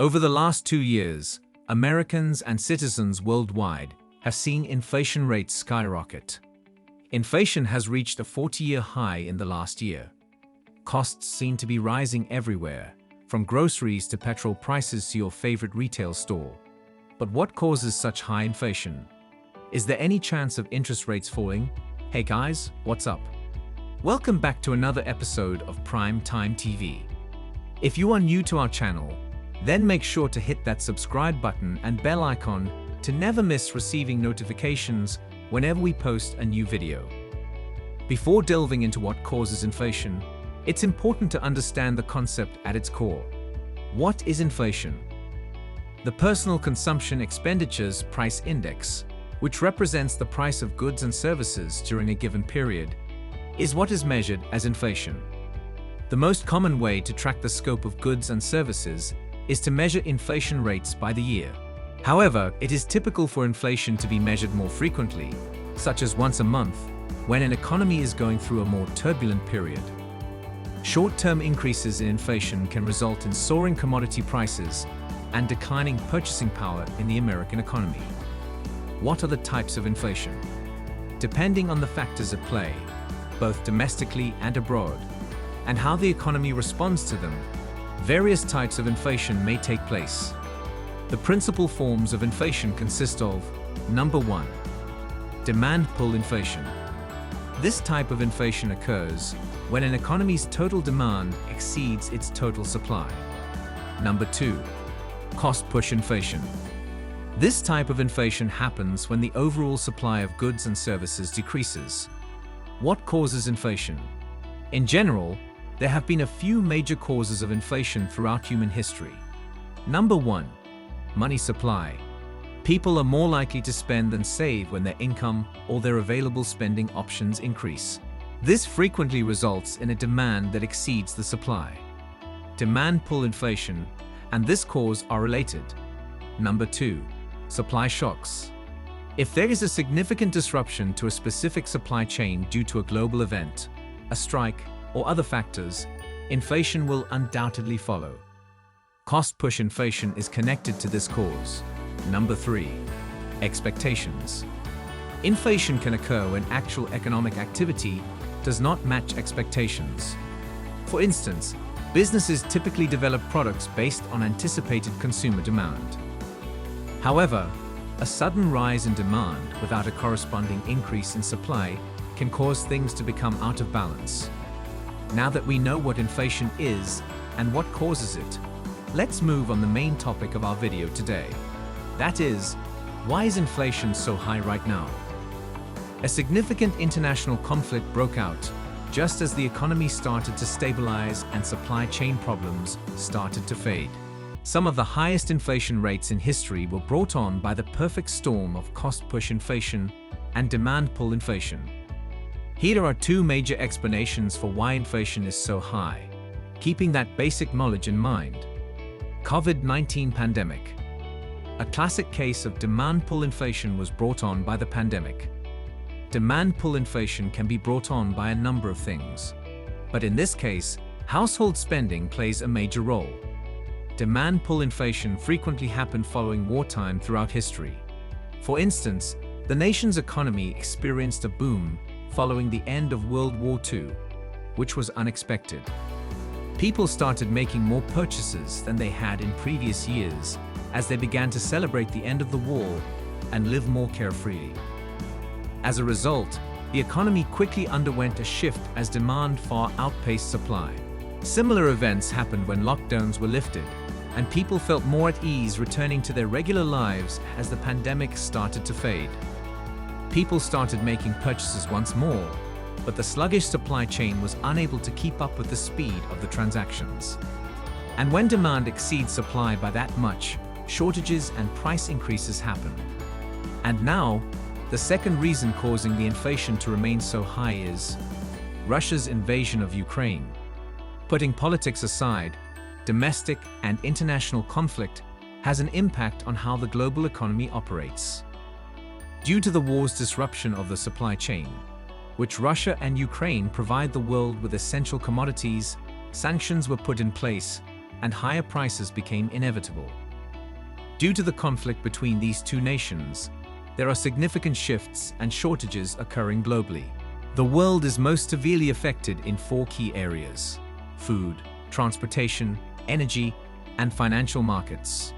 Over the last 2 years, Americans and citizens worldwide have seen inflation rates skyrocket. Inflation has reached a 40-year high in the last year. Costs seem to be rising everywhere, from groceries to petrol prices to your favorite retail store. But what causes such high inflation? Is there any chance of interest rates falling? Hey guys, what's up? Welcome back to another episode of Prime Time TV. If you are new to our channel, then make sure to hit that subscribe button and bell icon to never miss receiving notifications whenever we post a new video. Before delving into what causes inflation, it's important to understand the concept at its core. What is inflation? The Personal Consumption Expenditures Price Index, which represents the price of goods and services during a given period, is what is measured as inflation. The most common way to track the scope of goods and services is to measure inflation rates by the year. However, it is typical for inflation to be measured more frequently, such as once a month, when an economy is going through a more turbulent period. Short-term increases in inflation can result in soaring commodity prices and declining purchasing power in the American economy. What are the types of inflation? Depending on the factors at play, both domestically and abroad, and how the economy responds to them, various types of inflation may take place. The principal forms of inflation consist of: number 1, demand pull inflation. This type of inflation occurs when an economy's total demand exceeds its total supply. Number 2, cost push inflation. This type of inflation happens when the overall supply of goods and services decreases. What causes inflation? In general, there have been a few major causes of inflation throughout human history. Number 1, money supply. People are more likely to spend than save when their income or their available spending options increase. This frequently results in a demand that exceeds the supply. Demand pull inflation and this cause are related. Number 2, supply shocks. If there is a significant disruption to a specific supply chain due to a global event, a strike, or other factors, inflation will undoubtedly follow. Cost push inflation is connected to this cause. Number 3, expectations. Inflation can occur when actual economic activity does not match expectations. For instance, businesses typically develop products based on anticipated consumer demand. However, a sudden rise in demand without a corresponding increase in supply can cause things to become out of balance. Now that we know what inflation is and what causes it, let's move on the main topic of our video today. That is, why is inflation so high right now? A significant international conflict broke out just as the economy started to stabilize and supply chain problems started to fade. Some of the highest inflation rates in history were brought on by the perfect storm of cost-push inflation and demand-pull inflation. Here are 2 major explanations for why inflation is so high, keeping that basic knowledge in mind. COVID-19 pandemic. A classic case of demand-pull inflation was brought on by the pandemic. Demand-pull inflation can be brought on by a number of things, but in this case, household spending plays a major role. Demand-pull inflation frequently happened following wartime throughout history. For instance, the nation's economy experienced a boom following the end of World War II, which was unexpected. People started making more purchases than they had in previous years as they began to celebrate the end of the war and live more carefreely. As a result, the economy quickly underwent a shift as demand far outpaced supply. Similar events happened when lockdowns were lifted, and people felt more at ease returning to their regular lives as the pandemic started to fade. People started making purchases once more, but the sluggish supply chain was unable to keep up with the speed of the transactions. And when demand exceeds supply by that much, shortages and price increases happen. And now, the second reason causing the inflation to remain so high is Russia's invasion of Ukraine. Putting politics aside, domestic and international conflict has an impact on how the global economy operates. Due to the war's disruption of the supply chain, which Russia and Ukraine provide the world with essential commodities, sanctions were put in place and higher prices became inevitable. Due to the conflict between these two nations, there are significant shifts and shortages occurring globally. The world is most severely affected in four key areas: food, transportation, energy, and financial markets.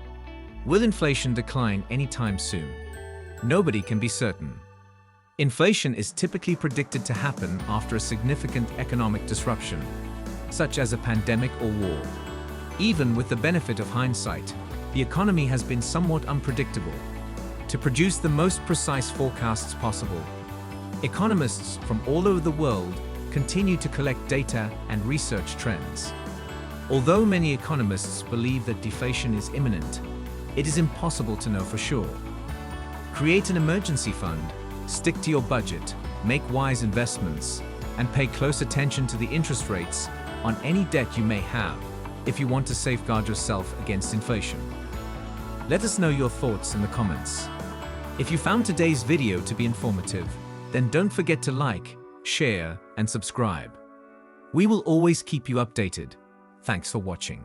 Will inflation decline anytime soon? Nobody can be certain. Inflation is typically predicted to happen after a significant economic disruption, such as a pandemic or war. Even with the benefit of hindsight, the economy has been somewhat unpredictable. To produce the most precise forecasts possible, economists from all over the world continue to collect data and research trends. Although many economists believe that deflation is imminent, it is impossible to know for sure. Create an emergency fund, stick to your budget, make wise investments, and pay close attention to the interest rates on any debt you may have if you want to safeguard yourself against inflation. Let us know your thoughts in the comments. If you found today's video to be informative, then don't forget to like, share, and subscribe. We will always keep you updated. Thanks for watching.